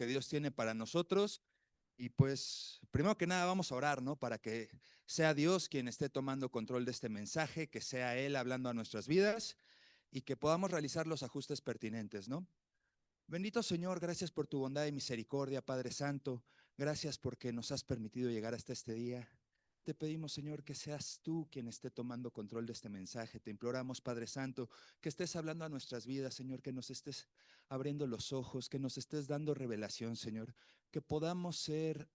que Dios tiene para nosotros. Y pues, primero que nada, vamos a orar, ¿no? Para que sea Dios quien esté tomando control de este mensaje, que sea Él hablando a nuestras vidas y que podamos realizar los ajustes pertinentes, ¿no? Bendito Señor, gracias por tu bondad y misericordia, Padre Santo. Gracias porque nos has permitido llegar hasta este día. Te pedimos, Señor, que seas tú quien esté tomando control de este mensaje. Te imploramos, Padre Santo, que estés hablando a nuestras vidas, Señor, que nos estés abriendo los ojos, que nos estés dando revelación, Señor, que podamos ser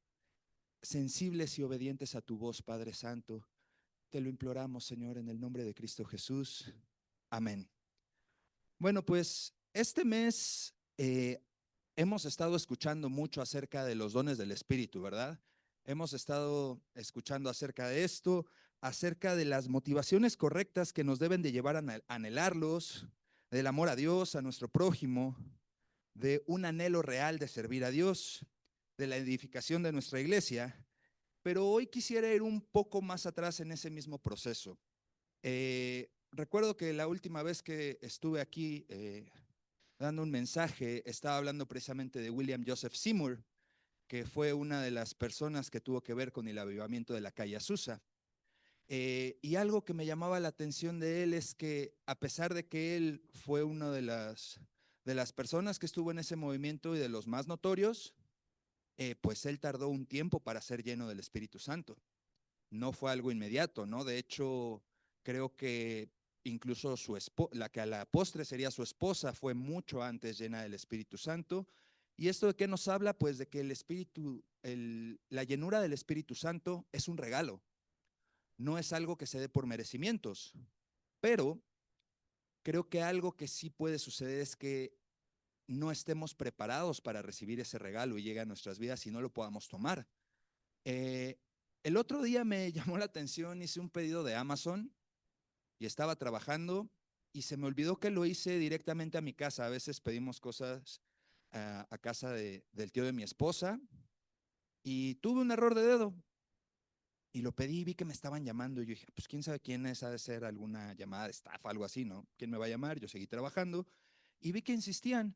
sensibles y obedientes a tu voz, Padre Santo. Te lo imploramos, Señor, en el nombre de Cristo Jesús. Amén. Bueno, pues este mes hemos estado escuchando mucho acerca de los dones del Espíritu, ¿verdad? Hemos estado escuchando acerca de esto, acerca de las motivaciones correctas que nos deben de llevar a anhelarlos, del amor a Dios, a nuestro prójimo, de un anhelo real de servir a Dios, de la edificación de nuestra iglesia. Pero hoy quisiera ir un poco más atrás en ese mismo proceso. Recuerdo que la última vez que estuve aquí dando un mensaje, estaba hablando precisamente de William Joseph Seymour, que fue una de las personas que tuvo que ver con el avivamiento de la calle Azusa. Y algo que me llamaba la atención de él es que a pesar de que él fue una de las personas que estuvo en ese movimiento y de los más notorios, pues él tardó un tiempo para ser lleno del Espíritu Santo. No fue algo inmediato, ¿no? De hecho, creo que incluso la que a la postre sería su esposa fue mucho antes llena del Espíritu Santo. ¿Y esto de qué nos habla? Pues de que el Espíritu, la llenura del Espíritu Santo es un regalo, no es algo que se dé por merecimientos, pero creo que algo que sí puede suceder es que no estemos preparados para recibir ese regalo y llegue a nuestras vidas y no lo podamos tomar. Eh, el otro día me llamó la atención, hice un pedido de Amazon y estaba trabajando y se me olvidó que lo hice directamente a mi casa. A veces pedimos cosas a casa del tío de mi esposa y tuve un error de dedo y lo pedí y vi que me estaban llamando y yo dije, pues quién sabe quién es, ha de ser alguna llamada de estafa, algo así, ¿no? ¿Quién me va a llamar? Yo seguí trabajando y vi que insistían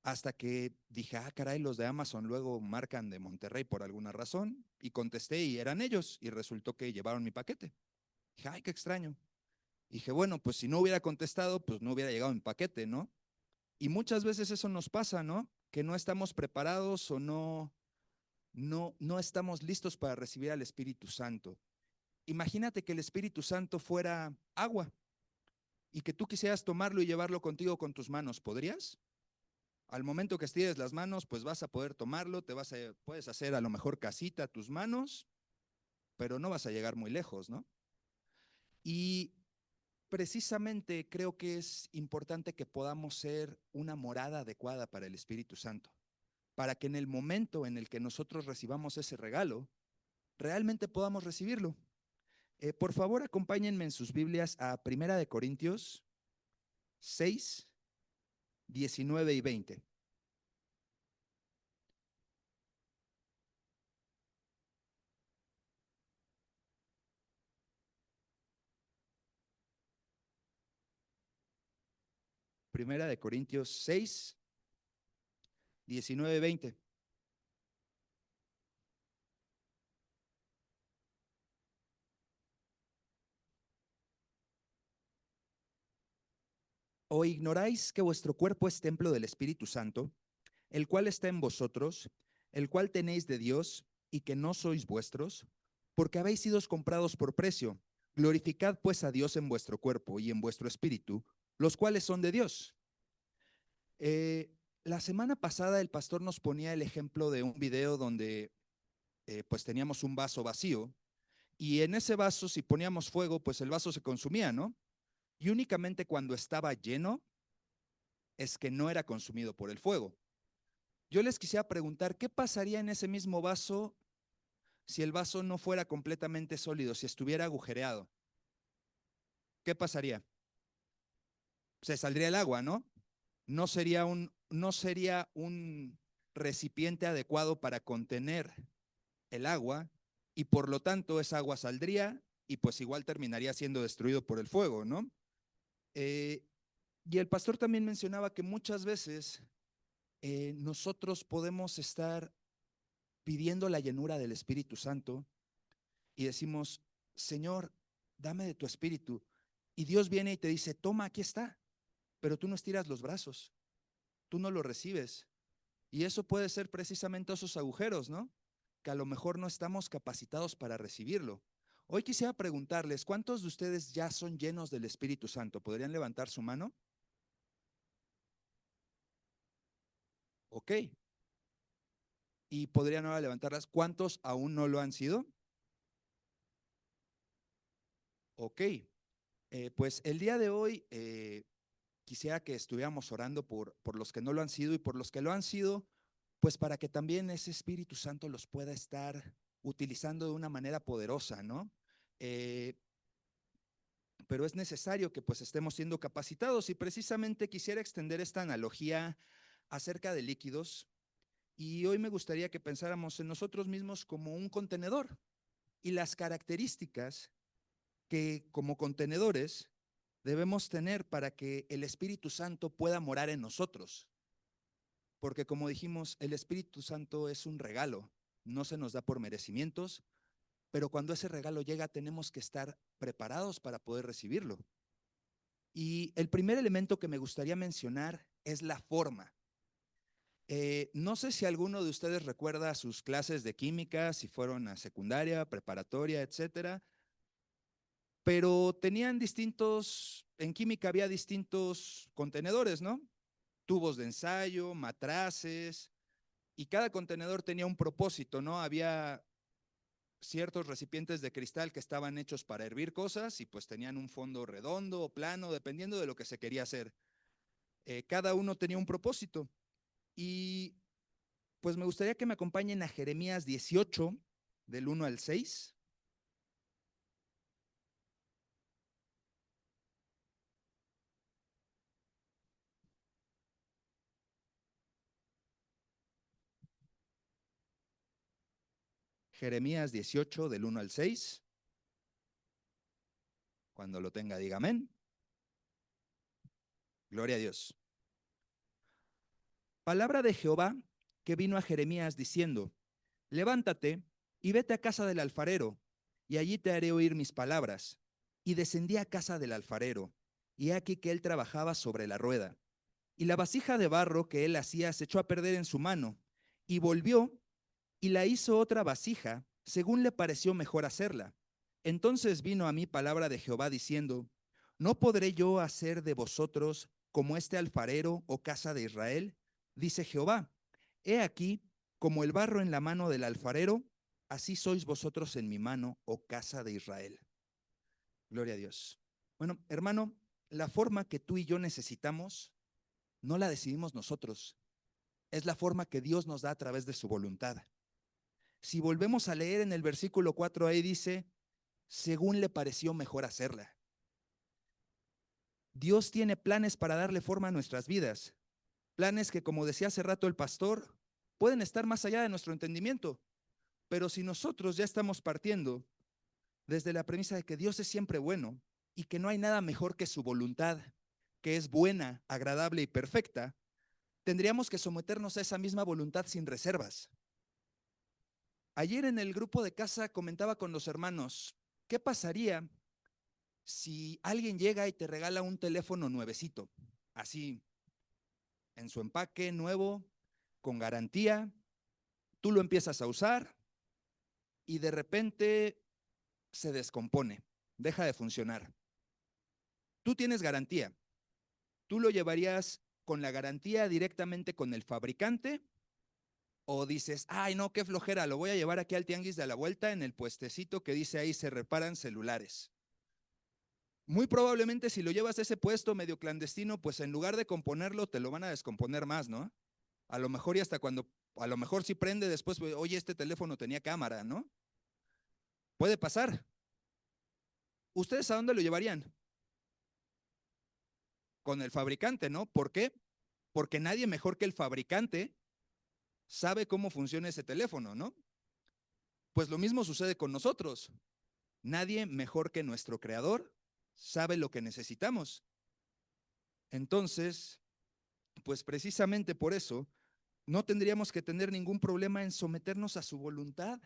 hasta que dije, ah, caray, los de Amazon luego marcan de Monterrey por alguna razón y contesté y eran ellos y resultó que llevaron mi paquete. Dije, ay, qué extraño. Dije, bueno, pues si no hubiera contestado, pues no hubiera llegado mi paquete, ¿no? Y muchas veces eso nos pasa, ¿no? Que no estamos preparados o no estamos listos para recibir al Espíritu Santo. Imagínate que el Espíritu Santo fuera agua y que tú quisieras tomarlo y llevarlo contigo con tus manos. ¿Podrías? Al momento que estires las manos, pues vas a poder tomarlo, puedes hacer a lo mejor casita a tus manos, pero no vas a llegar muy lejos, ¿no? Y precisamente creo que es importante que podamos ser una morada adecuada para el Espíritu Santo, para que en el momento en el que nosotros recibamos ese regalo, realmente podamos recibirlo. Por favor, acompáñenme en sus Biblias a Primera de Corintios 6, 19 y 20. Primera de Corintios 6, 19 y 20. ¿O ignoráis que vuestro cuerpo es templo del Espíritu Santo, el cual está en vosotros, el cual tenéis de Dios, y que no sois vuestros? Porque habéis sido comprados por precio. Glorificad pues a Dios en vuestro cuerpo y en vuestro espíritu, los cuales son de Dios. La semana pasada el pastor nos ponía el ejemplo de un video donde pues teníamos un vaso vacío y en ese vaso si poníamos fuego pues el vaso se consumía, ¿no? Y únicamente cuando estaba lleno es que no era consumido por el fuego. Yo les quisiera preguntar, ¿qué pasaría en ese mismo vaso si el vaso no fuera completamente sólido, si estuviera agujereado? ¿Qué pasaría? Se saldría el agua, ¿no? No sería un recipiente adecuado para contener el agua y por lo tanto esa agua saldría y pues igual terminaría siendo destruido por el fuego, ¿no? Y el pastor también mencionaba que muchas veces nosotros podemos estar pidiendo la llenura del Espíritu Santo y decimos, Señor, dame de tu Espíritu. Y Dios viene y te dice, toma, aquí está, pero tú no estiras los brazos, tú no lo recibes. Y eso puede ser precisamente esos agujeros, ¿no? Que a lo mejor no estamos capacitados para recibirlo. Hoy quisiera preguntarles, ¿cuántos de ustedes ya son llenos del Espíritu Santo? ¿Podrían levantar su mano? Ok. Y podrían ahora levantarlas. ¿Cuántos aún no lo han sido? Ok. Pues el día de hoy quisiera que estuviéramos orando por los que no lo han sido y por los que lo han sido, pues para que también ese Espíritu Santo los pueda estar utilizando de una manera poderosa, ¿no? Eh, pero es necesario que pues estemos siendo capacitados y precisamente quisiera extender esta analogía acerca de líquidos y hoy me gustaría que pensáramos en nosotros mismos como un contenedor y las características que como contenedores debemos tener para que el Espíritu Santo pueda morar en nosotros. Porque como dijimos, el Espíritu Santo es un regalo, no se nos da por merecimientos, pero cuando ese regalo llega tenemos que estar preparados para poder recibirlo. Y el primer elemento que me gustaría mencionar es la forma. No sé si alguno de ustedes recuerda sus clases de química, si fueron a secundaria, preparatoria, etcétera, pero tenían en química había distintos contenedores, ¿no? Tubos de ensayo, matraces, y cada contenedor tenía un propósito, ¿no? Había ciertos recipientes de cristal que estaban hechos para hervir cosas y pues tenían un fondo redondo o plano, dependiendo de lo que se quería hacer. Cada uno tenía un propósito. Y pues me gustaría que me acompañen a Jeremías 18, del 1 al 6. Jeremías 18, del 1 al 6. Cuando lo tenga, diga amén. Gloria a Dios. Palabra de Jehová que vino a Jeremías diciendo, levántate y vete a casa del alfarero, y allí te haré oír mis palabras. Y descendí a casa del alfarero, y he aquí que él trabajaba sobre la rueda. Y la vasija de barro que él hacía se echó a perder en su mano, y volvió y la hizo otra vasija, según le pareció mejor hacerla. Entonces vino a mí palabra de Jehová diciendo, ¿no podré yo hacer de vosotros como este alfarero o casa de Israel? Dice Jehová, he aquí, como el barro en la mano del alfarero, así sois vosotros en mi mano, oh casa de Israel. Gloria a Dios. Bueno, hermano, la forma que tú y yo necesitamos no la decidimos nosotros, es la forma que Dios nos da a través de su voluntad. Si volvemos a leer en el versículo 4, ahí dice, según le pareció mejor hacerla. Dios tiene planes para darle forma a nuestras vidas. Planes que, como decía hace rato el pastor, pueden estar más allá de nuestro entendimiento. Pero si nosotros ya estamos partiendo desde la premisa de que Dios es siempre bueno y que no hay nada mejor que su voluntad, que es buena, agradable y perfecta, tendríamos que someternos a esa misma voluntad sin reservas. Ayer en el grupo de casa comentaba con los hermanos, ¿qué pasaría si alguien llega y te regala un teléfono nuevecito, así en su empaque nuevo, con garantía, tú lo empiezas a usar y de repente se descompone, deja de funcionar? Tú tienes garantía, ¿tú lo llevarías con la garantía directamente con el fabricante o dices, ay no, qué flojera, lo voy a llevar aquí al tianguis de la vuelta en el puestecito que dice ahí se reparan celulares? Muy probablemente si lo llevas a ese puesto medio clandestino, pues en lugar de componerlo, te lo van a descomponer más, ¿no? A lo mejor y hasta cuando, a lo mejor si prende después, pues, oye, este teléfono tenía cámara, ¿no? Puede pasar. ¿Ustedes a dónde lo llevarían? Con el fabricante, ¿no? ¿Por qué? Porque nadie mejor que el fabricante sabe cómo funciona ese teléfono, ¿no? Pues lo mismo sucede con nosotros. Nadie mejor que nuestro creador sabe lo que necesitamos. Entonces, pues precisamente por eso no tendríamos que tener ningún problema en someternos a su voluntad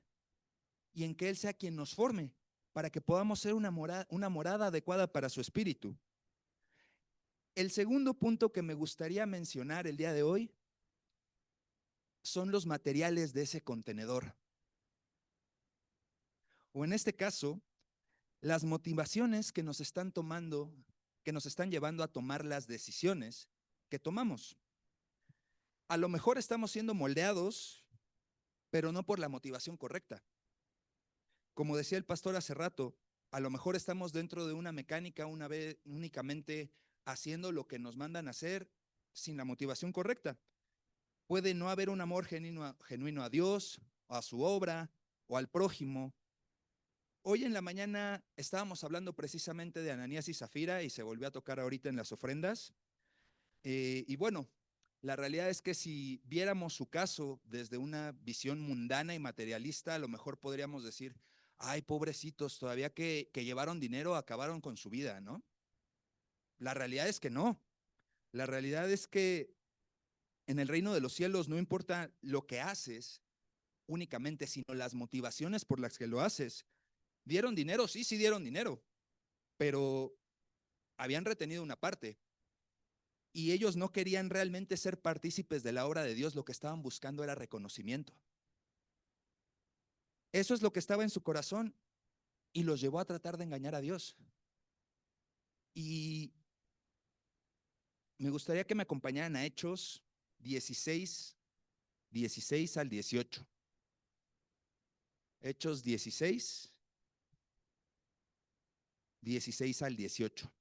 y en que Él sea quien nos forme para que podamos ser una morada adecuada para su espíritu. El segundo punto que me gustaría mencionar el día de hoy son los materiales de ese contenedor. O en este caso, las motivaciones que nos están tomando, que nos están llevando a tomar las decisiones que tomamos. A lo mejor estamos siendo moldeados, pero no por la motivación correcta. Como decía el pastor hace rato, a lo mejor estamos dentro de una mecánica una vez únicamente haciendo lo que nos mandan a hacer sin la motivación correcta. Puede no haber un amor genuino a Dios, o a su obra, o al prójimo. Hoy en la mañana estábamos hablando precisamente de Ananías y Zafira y se volvió a tocar ahorita en las ofrendas. Y bueno, la realidad es que si viéramos su caso desde una visión mundana y materialista, a lo mejor podríamos decir, ay, pobrecitos, todavía que llevaron dinero, acabaron con su vida, ¿no? La realidad es que no. La realidad es que en el reino de los cielos no importa lo que haces únicamente, sino las motivaciones por las que lo haces. ¿Dieron dinero? Sí, sí dieron dinero, pero habían retenido una parte y ellos no querían realmente ser partícipes de la obra de Dios, lo que estaban buscando era reconocimiento. Eso es lo que estaba en su corazón y los llevó a tratar de engañar a Dios. Y me gustaría que me acompañaran a Hechos 16, 16 al 18. Hechos 16, 16 al 18.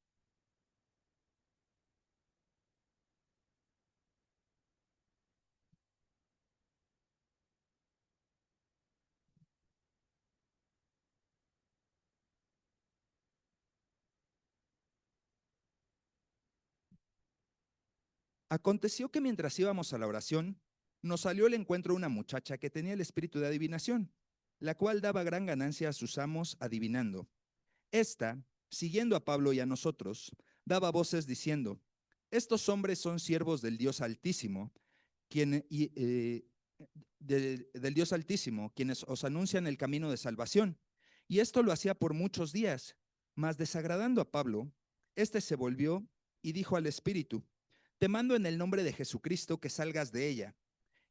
Aconteció que mientras íbamos a la oración, nos salió al encuentro una muchacha que tenía el espíritu de adivinación, la cual daba gran ganancia a sus amos adivinando. Esta, siguiendo a Pablo y a nosotros, daba voces diciendo, estos hombres son siervos del Dios Altísimo, del Dios Altísimo, quienes os anuncian el camino de salvación. Y esto lo hacía por muchos días, mas desagradando a Pablo, éste se volvió y dijo al espíritu, te mando en el nombre de Jesucristo que salgas de ella.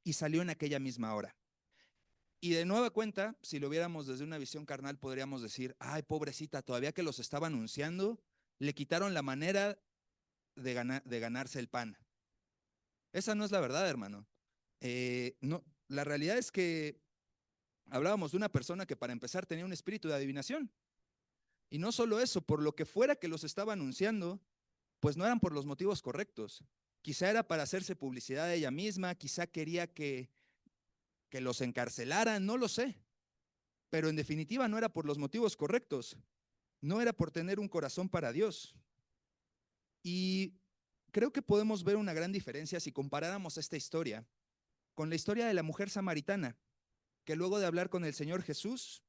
Y salió en aquella misma hora. Y de nueva cuenta, si lo viéramos desde una visión carnal, podríamos decir, ay, pobrecita, todavía que los estaba anunciando, le quitaron la manera de ganarse el pan. Esa no es la verdad, hermano. No, la realidad es que hablábamos de una persona que para empezar tenía un espíritu de adivinación. Y no solo eso, por lo que fuera que los estaba anunciando, pues no eran por los motivos correctos. Quizá era para hacerse publicidad de ella misma, quizá quería que los encarcelaran, no lo sé. Pero en definitiva no era por los motivos correctos, no era por tener un corazón para Dios. Y creo que podemos ver una gran diferencia si comparáramos esta historia con la historia de la mujer samaritana, que luego de hablar con el Señor Jesús,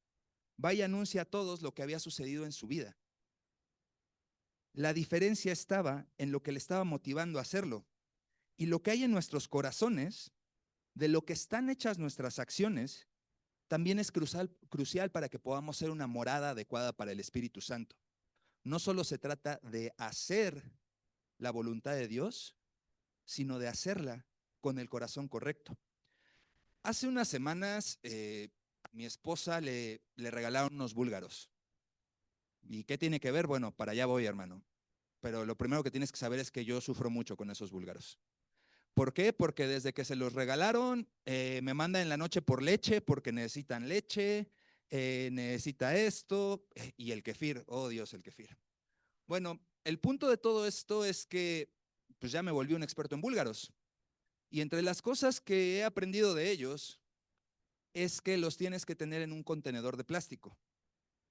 va y anuncia a todos lo que había sucedido en su vida. La diferencia estaba en lo que le estaba motivando a hacerlo. Y lo que hay en nuestros corazones, de lo que están hechas nuestras acciones, también es crucial para que podamos ser una morada adecuada para el Espíritu Santo. No solo se trata de hacer la voluntad de Dios, sino de hacerla con el corazón correcto. Hace unas semanas, mi esposa le regalaron unos búlgaros. ¿Y qué tiene que ver? Bueno, para allá voy, hermano. Pero lo primero que tienes que saber es que yo sufro mucho con esos búlgaros. ¿Por qué? Porque desde que se los regalaron, me mandan en la noche por leche, porque necesitan leche, necesita esto, y el kefir, oh Dios, el kefir. Bueno, el punto de todo esto es que pues ya me volví un experto en búlgaros. Y entre las cosas que he aprendido de ellos es que los tienes que tener en un contenedor de plástico,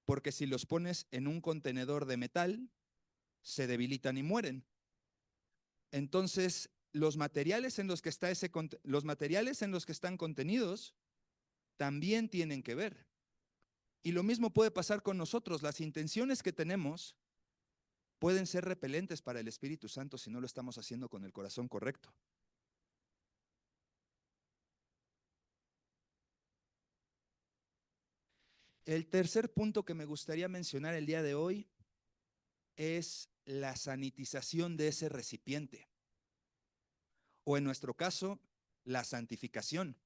porque si los pones en un contenedor de metal, se debilitan y mueren. Entonces, los materiales en los que los materiales en los que están contenidos también tienen que ver. Y lo mismo puede pasar con nosotros. Las intenciones que tenemos pueden ser repelentes para el Espíritu Santo si no lo estamos haciendo con el corazón correcto. El tercer punto que me gustaría mencionar el día de hoy es la sanitización de ese recipiente, o en nuestro caso, la santificación.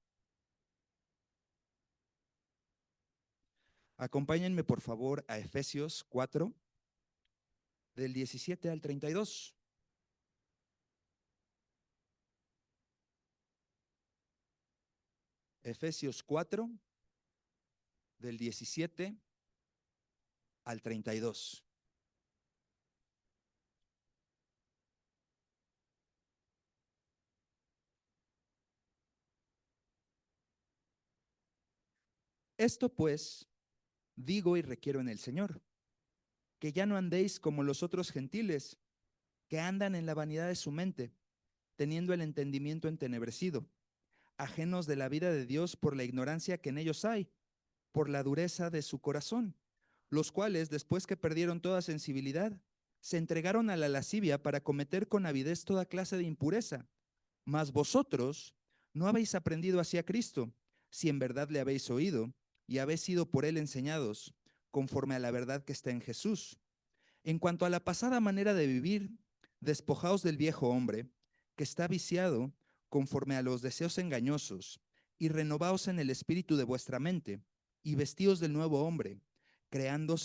Acompáñenme por favor a Efesios 4, del 17 al 32. Efesios 4, del 17 al 32. Esto pues digo y requiero en el Señor, que ya no andéis como los otros gentiles, que andan en la vanidad de su mente, teniendo el entendimiento entenebrecido, ajenos de la vida de Dios por la ignorancia que en ellos hay, por la dureza de su corazón, los cuales, después que perdieron toda sensibilidad, se entregaron a la lascivia para cometer con avidez toda clase de impureza. Mas vosotros no habéis aprendido así a Cristo, si en verdad le habéis oído y habéis sido por él enseñados, conforme a la verdad que está en Jesús. En cuanto a la pasada manera de vivir, despojaos del viejo hombre, que está viciado conforme a los deseos engañosos, y renovaos en el espíritu de vuestra mente, y vestíos del nuevo hombre, creado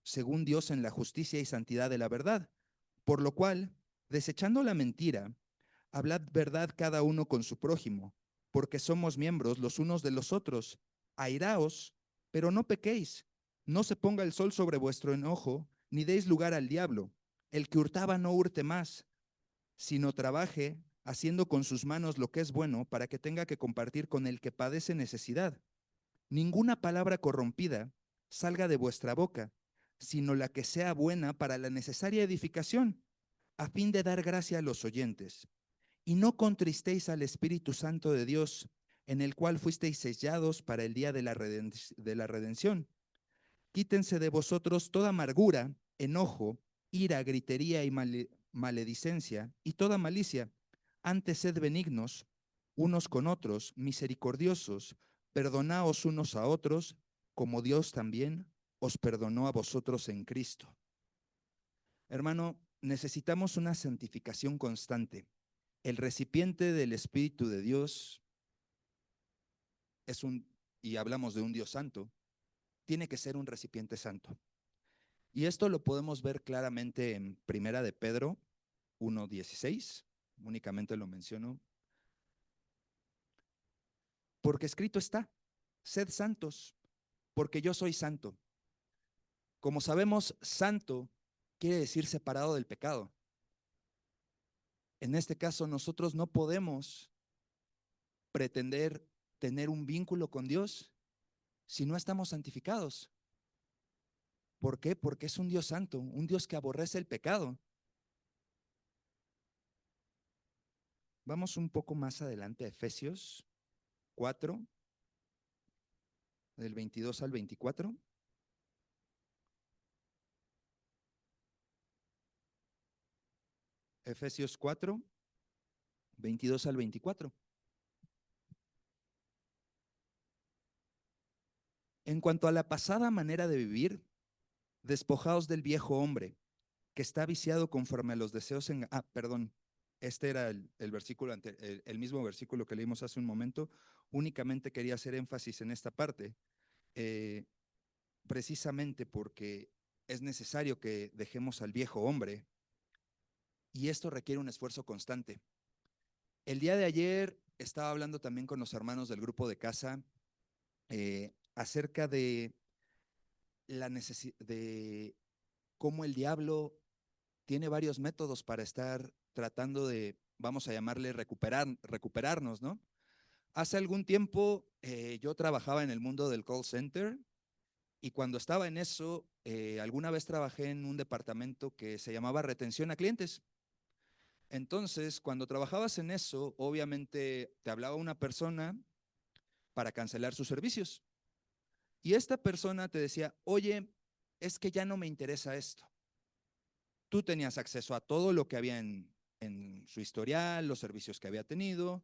según Dios en la justicia y santidad de la verdad. Por lo cual, desechando la mentira, hablad verdad cada uno con su prójimo, porque somos miembros los unos de los otros. Airaos, pero no pequéis. No se ponga el sol sobre vuestro enojo, ni deis lugar al diablo. El que hurtaba no hurte más, sino trabaje haciendo con sus manos lo que es bueno para que tenga que compartir con el que padece necesidad. Ninguna palabra corrompida salga de vuestra boca, sino la que sea buena para la necesaria edificación, a fin de dar gracia a los oyentes. Y no contristéis al Espíritu Santo de Dios, en el cual fuisteis sellados para el día de la redención. Quítense de vosotros toda amargura, enojo, ira, gritería y maledicencia y toda malicia. Antes sed benignos unos con otros, misericordiosos, perdonaos unos a otros, como Dios también os perdonó a vosotros en Cristo. Hermano, necesitamos una santificación constante. El recipiente del Espíritu de Dios es y hablamos de un Dios santo, tiene que ser un recipiente santo. Y esto lo podemos ver claramente en Primera de Pedro 1:16, únicamente lo menciono, porque escrito está, sed santos, porque yo soy santo. Como sabemos, santo quiere decir separado del pecado. En este caso, nosotros no podemos pretender tener un vínculo con Dios si no estamos santificados. ¿Por qué? Porque es un Dios santo, un Dios que aborrece el pecado. Vamos un poco más adelante a Efesios 4, del 22 al 24. Efesios 4, 22 al 24. En cuanto a la pasada manera de vivir, despojaos del viejo hombre, que está viciado conforme a los deseos perdón, este era el versículo el mismo versículo que leímos hace un momento. Únicamente quería hacer énfasis en esta parte, eh, precisamente porque es necesario que dejemos al viejo hombre y esto requiere un esfuerzo constante. El día de ayer estaba hablando también con los hermanos del grupo de casa acerca de de cómo el diablo tiene varios métodos para estar tratando de, vamos a llamarle, recuperarnos, ¿no? Hace algún tiempo yo trabajaba en el mundo del call center y cuando estaba en eso, alguna vez trabajé en un departamento que se llamaba retención a clientes. Entonces, cuando trabajabas en eso, obviamente te hablaba una persona para cancelar sus servicios. Y esta persona te decía, oye, es que ya no me interesa esto. Tú tenías acceso a todo lo que había en su historial, los servicios que había tenido,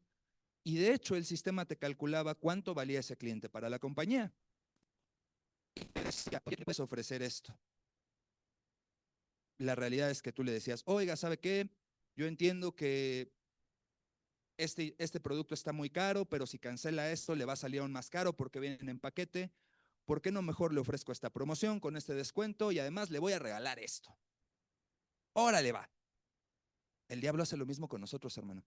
y de hecho el sistema te calculaba cuánto valía ese cliente para la compañía. decía, oye, ¿puedes ofrecer esto? La realidad es que tú le decías, oiga, ¿sabe qué? Yo entiendo que este producto está muy caro, pero si cancela esto le va a salir aún más caro porque vienen en paquete. ¿Por qué no mejor le ofrezco esta promoción con este descuento y además le voy a regalar esto? Órale va. El diablo hace lo mismo con nosotros, hermano.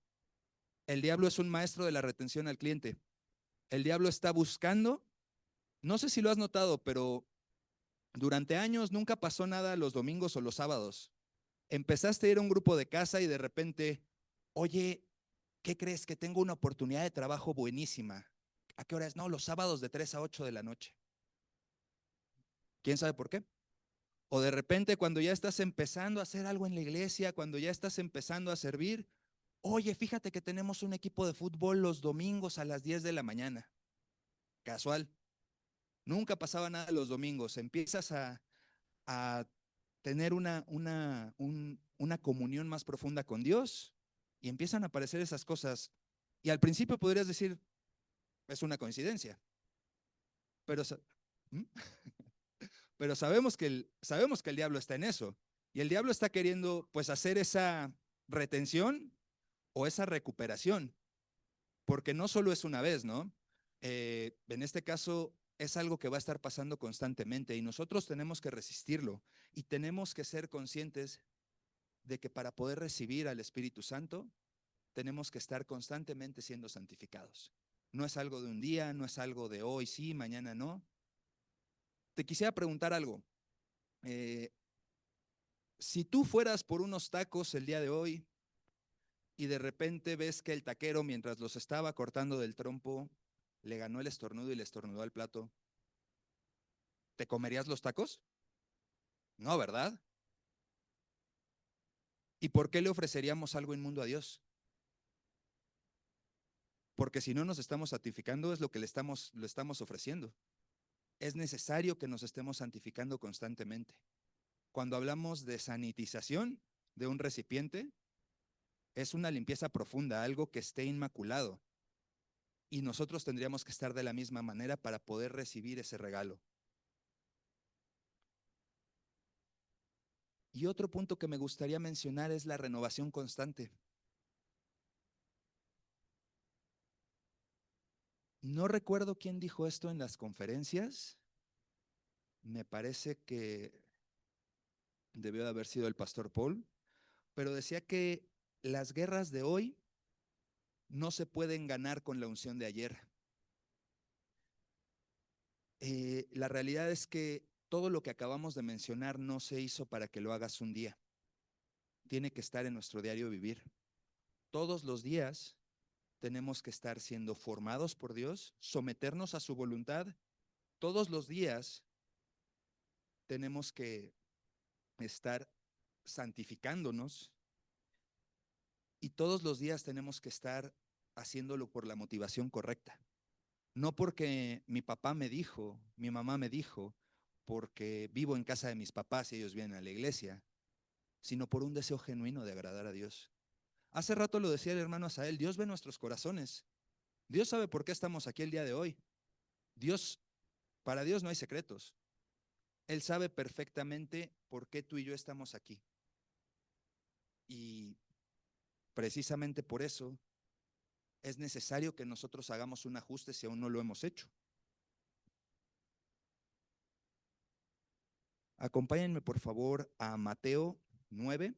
El diablo es un maestro de la retención al cliente. El diablo está buscando, no sé si lo has notado, pero durante años nunca pasó nada los domingos o los sábados. Empezaste a ir a un grupo de casa y de repente, oye, ¿qué crees? Que tengo una oportunidad de trabajo buenísima. ¿A qué hora es? No, los sábados de 3 a 8 de la noche. ¿Quién sabe por qué? O de repente cuando ya estás empezando a hacer algo en la iglesia, cuando ya estás empezando a servir, oye, fíjate que tenemos un equipo de fútbol los domingos a las 10 de la mañana. Casual. Nunca pasaba nada los domingos. Empiezas a tener una comunión más profunda con Dios y empiezan a aparecer esas cosas. Y al principio podrías decir, es una coincidencia, pero, ¿Mm? Pero sabemos que el diablo está en eso. Y el diablo está queriendo pues hacer esa retención o esa recuperación, porque no solo es una vez, ¿no? En este caso es algo que va a estar pasando constantemente y nosotros tenemos que resistirlo y tenemos que ser conscientes de que para poder recibir al Espíritu Santo tenemos que estar constantemente siendo santificados. No es algo de un día, no es algo de hoy sí, mañana no. Te quisiera preguntar algo. Eh, si tú fueras por unos tacos el día de hoy y de repente ves que el taquero, mientras los estaba cortando del trompo, le ganó el estornudo y le estornudó al plato, ¿te comerías los tacos? No, ¿verdad? ¿Y por qué le ofreceríamos algo inmundo a Dios? Porque si no nos estamos santificando es lo que lo estamos ofreciendo. Es necesario que nos estemos santificando constantemente. Cuando hablamos de sanitización de un recipiente, es una limpieza profunda, algo que esté inmaculado. Y nosotros tendríamos que estar de la misma manera para poder recibir ese regalo. Y otro punto que me gustaría mencionar es la renovación constante. No recuerdo quién dijo esto en las conferencias. Me parece que debió de haber sido el pastor Paul, pero decía que las guerras de hoy no se pueden ganar con la unción de ayer. La realidad es que todo lo que acabamos de mencionar no se hizo para que lo hagas un día. Tiene que estar en nuestro diario vivir. Todos los días tenemos que estar siendo formados por Dios, someternos a su voluntad. Todos los días tenemos que estar santificándonos y todos los días tenemos que estar haciéndolo por la motivación correcta. No porque mi papá me dijo, mi mamá me dijo, porque vivo en casa de mis papás y ellos vienen a la iglesia, sino por un deseo genuino de agradar a Dios. Hace rato lo decía el hermano Asael, Dios ve nuestros corazones. Dios sabe por qué estamos aquí el día de hoy. Dios, para Dios no hay secretos. Él sabe perfectamente por qué tú y yo estamos aquí. Y precisamente por eso es necesario que nosotros hagamos un ajuste si aún no lo hemos hecho. Acompáñenme por favor a Mateo 9,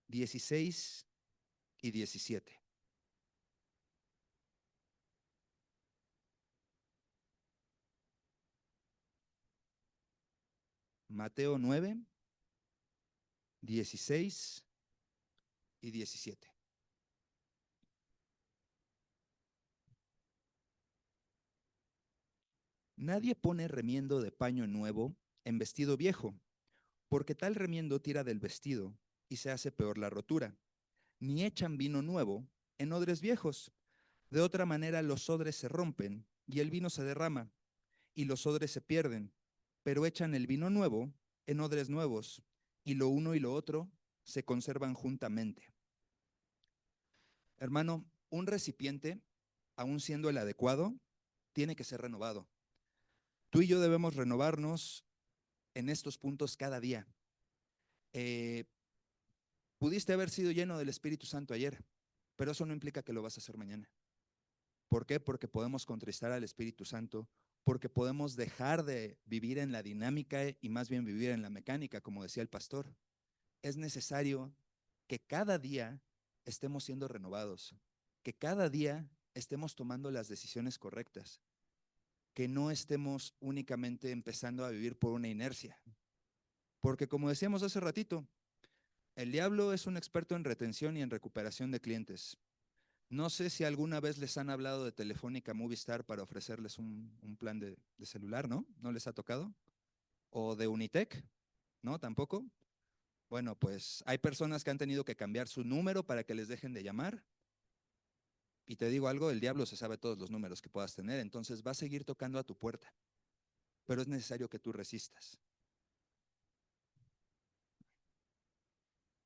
16 y 17. Mateo 9, 16 y 17. Nadie pone remiendo de paño nuevo en vestido viejo, porque tal remiendo tira del vestido y se hace peor la rotura. Ni echan vino nuevo en odres viejos. De otra manera los odres se rompen y el vino se derrama y los odres se pierden, pero echan el vino nuevo en odres nuevos y lo uno y lo otro se conservan juntamente. Hermano, un recipiente, aun siendo el adecuado, tiene que ser renovado. Tú y yo debemos renovarnos en estos puntos cada día. Eh, Pudiste haber sido lleno del Espíritu Santo ayer, pero eso no implica que lo vas a hacer mañana. ¿Por qué? Porque podemos contristar al Espíritu Santo, porque podemos dejar de vivir en la dinámica y más bien vivir en la mecánica, como decía el pastor. Es necesario que cada día estemos siendo renovados, que cada día estemos tomando las decisiones correctas, que no estemos únicamente empezando a vivir por una inercia. Porque como decíamos hace ratito, el diablo es un experto en retención y en recuperación de clientes. No sé si alguna vez les han hablado de Telefónica Movistar para ofrecerles un plan de celular, ¿no? ¿No les ha tocado? ¿O de Unitec? ¿No? ¿Tampoco? Bueno, pues hay personas que han tenido que cambiar su número para que les dejen de llamar. Y te digo algo, el diablo se sabe todos los números que puedas tener, entonces va a seguir tocando a tu puerta, pero es necesario que tú resistas.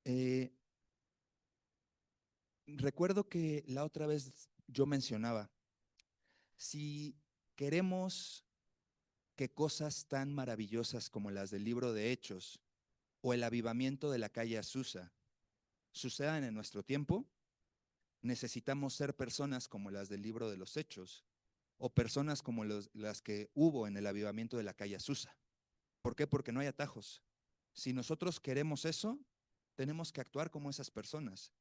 Eh, Recuerdo que la otra vez yo mencionaba, si queremos que cosas tan maravillosas como las del libro de Hechos o el avivamiento de la calle Azusa sucedan en nuestro tiempo, necesitamos ser personas como las del libro de los Hechos o personas como las que hubo en el avivamiento de la calle Azusa. ¿Por qué? Porque no hay atajos. Si nosotros queremos eso, tenemos que actuar como esas personas.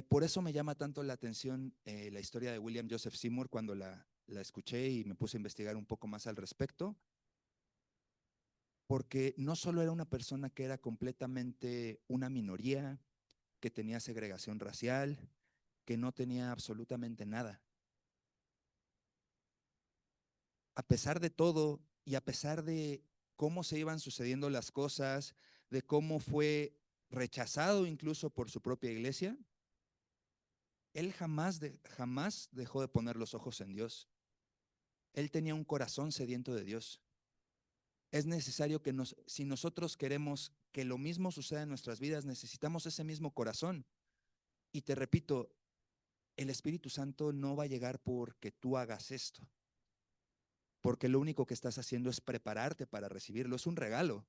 Por eso me llama tanto la atención la historia de William Joseph Seymour cuando la escuché y me puse a investigar un poco más al respecto, porque no solo era una persona que era completamente una minoría, que tenía segregación racial, que no tenía absolutamente nada. A pesar de todo y a pesar de cómo se iban sucediendo las cosas, de cómo fue rechazado incluso por su propia iglesia, él jamás dejó de poner los ojos en Dios. Él tenía un corazón sediento de Dios. Es necesario que si nosotros queremos que lo mismo suceda en nuestras vidas, necesitamos ese mismo corazón. Y te repito, el Espíritu Santo no va a llegar porque tú hagas esto, porque lo único que estás haciendo es prepararte para recibirlo. Es un regalo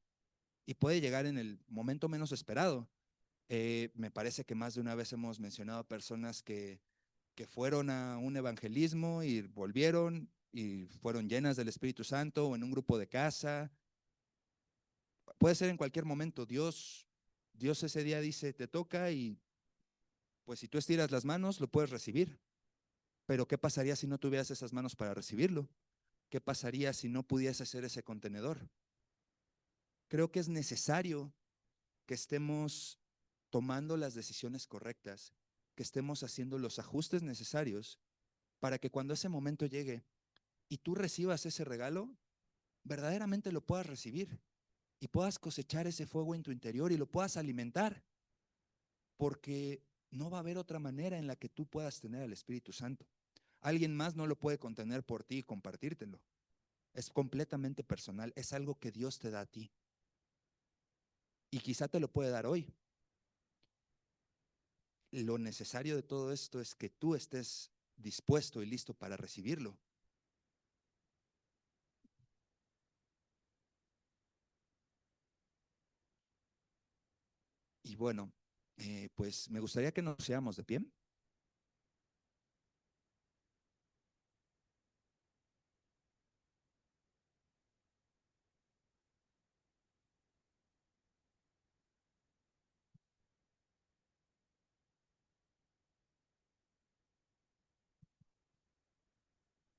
y puede llegar en el momento menos esperado. Me parece que más de una vez hemos mencionado a personas que fueron a un evangelismo y volvieron y fueron llenas del Espíritu Santo o en un grupo de casa. Puede ser en cualquier momento. Dios ese día dice, te toca y pues si tú estiras las manos, lo puedes recibir. Pero ¿qué pasaría si no tuvieras esas manos para recibirlo? ¿Qué pasaría si no pudieras hacer ese contenedor? Creo que es necesario que estemos tomando las decisiones correctas, que estemos haciendo los ajustes necesarios para que cuando ese momento llegue y tú recibas ese regalo, verdaderamente lo puedas recibir y puedas cosechar ese fuego en tu interior y lo puedas alimentar, porque no va a haber otra manera en la que tú puedas tener al Espíritu Santo. Alguien más no lo puede contener por ti y compartírtelo. Es completamente personal, es algo que Dios te da a ti y quizá te lo puede dar hoy. Lo necesario de todo esto es que tú estés dispuesto y listo para recibirlo. Y bueno, pues me gustaría que nos seamos de pie.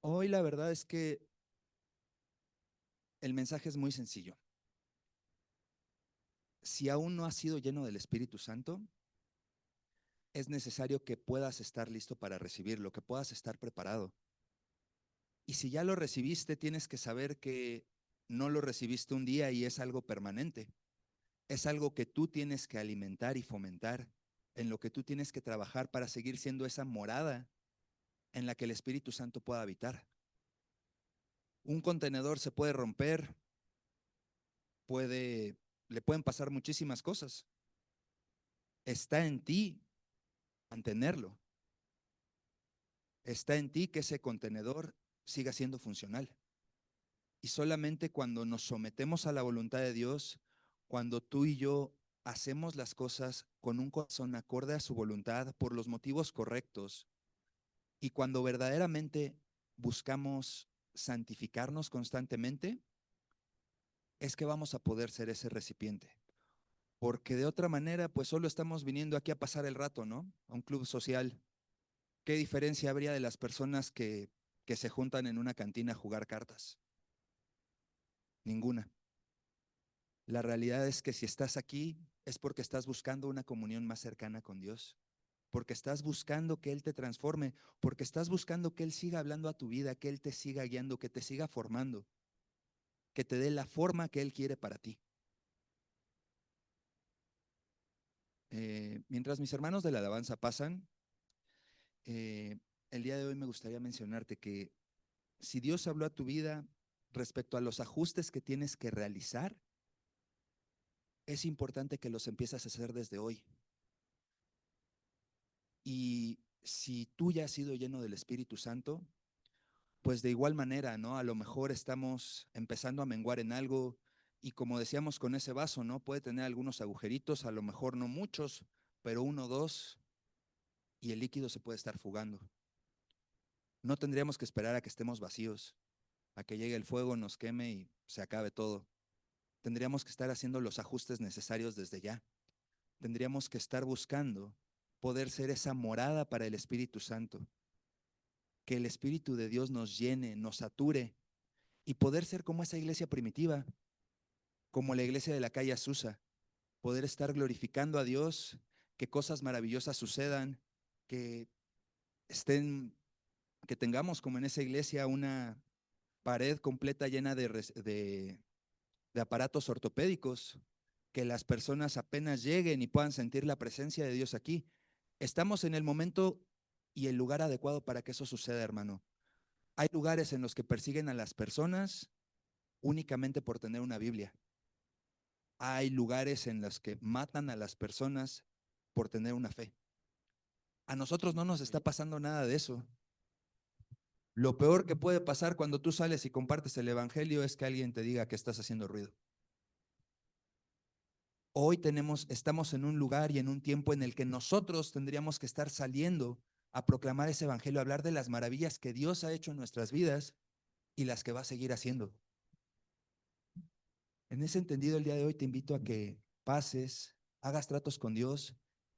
Hoy la verdad es que el mensaje es muy sencillo. Si aún no has sido lleno del Espíritu Santo, es necesario que puedas estar listo para recibirlo, que puedas estar preparado. Y si ya lo recibiste, tienes que saber que no lo recibiste un día y es algo permanente. Es algo que tú tienes que alimentar y fomentar, en lo que tú tienes que trabajar para seguir siendo esa morada en la que el Espíritu Santo pueda habitar. Un contenedor se puede romper, le pueden pasar muchísimas cosas. Está en ti mantenerlo. Está en ti que ese contenedor siga siendo funcional. Y solamente cuando nos sometemos a la voluntad de Dios, cuando tú y yo hacemos las cosas con un corazón acorde a su voluntad por los motivos correctos, y cuando verdaderamente buscamos santificarnos constantemente, es que vamos a poder ser ese recipiente. Porque de otra manera, pues solo estamos viniendo aquí a pasar el rato, ¿no? A un club social. ¿Qué diferencia habría de las personas que se juntan en una cantina a jugar cartas? Ninguna. La realidad es que si estás aquí es porque estás buscando una comunión más cercana con Dios, porque estás buscando que Él te transforme, porque estás buscando que Él siga hablando a tu vida, que Él te siga guiando, que te siga formando, que te dé la forma que Él quiere para ti. Mientras mis hermanos de la alabanza pasan, eh, el día de hoy me gustaría mencionarte que si Dios habló a tu vida respecto a los ajustes que tienes que realizar, es importante que los empieces a hacer desde hoy. Y si tú ya has sido lleno del Espíritu Santo, pues de igual manera, ¿no? A lo mejor estamos empezando a menguar en algo y como decíamos con ese vaso, ¿no? Puede tener algunos agujeritos, a lo mejor no muchos, pero uno o dos y el líquido se puede estar fugando. No tendríamos que esperar a que estemos vacíos, a que llegue el fuego, nos queme y se acabe todo. Tendríamos que estar haciendo los ajustes necesarios desde ya. Tendríamos que estar buscando poder ser esa morada para el Espíritu Santo, que el Espíritu de Dios nos llene, nos sature y poder ser como esa iglesia primitiva, como la iglesia de la calle Azusa, poder estar glorificando a Dios, que cosas maravillosas sucedan, que estén, que tengamos como en esa iglesia una pared completa llena de aparatos ortopédicos, que las personas apenas lleguen y puedan sentir la presencia de Dios aquí. Estamos en el momento y el lugar adecuado para que eso suceda, hermano. Hay lugares en los que persiguen a las personas únicamente por tener una Biblia. Hay lugares en los que matan a las personas por tener una fe. A nosotros no nos está pasando nada de eso. Lo peor que puede pasar cuando tú sales y compartes el evangelio es que alguien te diga que estás haciendo ruido. Hoy estamos en un lugar y en un tiempo en el que nosotros tendríamos que estar saliendo a proclamar ese evangelio, a hablar de las maravillas que Dios ha hecho en nuestras vidas y las que va a seguir haciendo. En ese entendido, el día de hoy te invito a que pases, hagas tratos con Dios,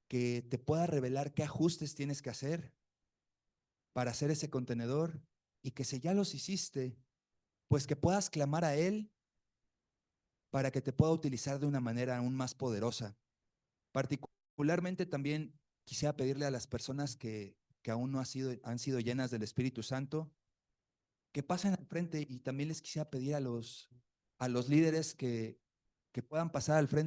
que te pueda revelar qué ajustes tienes que hacer para hacer ese contenedor y que si ya los hiciste, pues que puedas clamar a Él para que te pueda utilizar de una manera aún más poderosa. Particularmente también quisiera pedirle a las personas que aún no han sido llenas del Espíritu Santo, que pasen al frente y también les quisiera pedir a los líderes que puedan pasar al frente.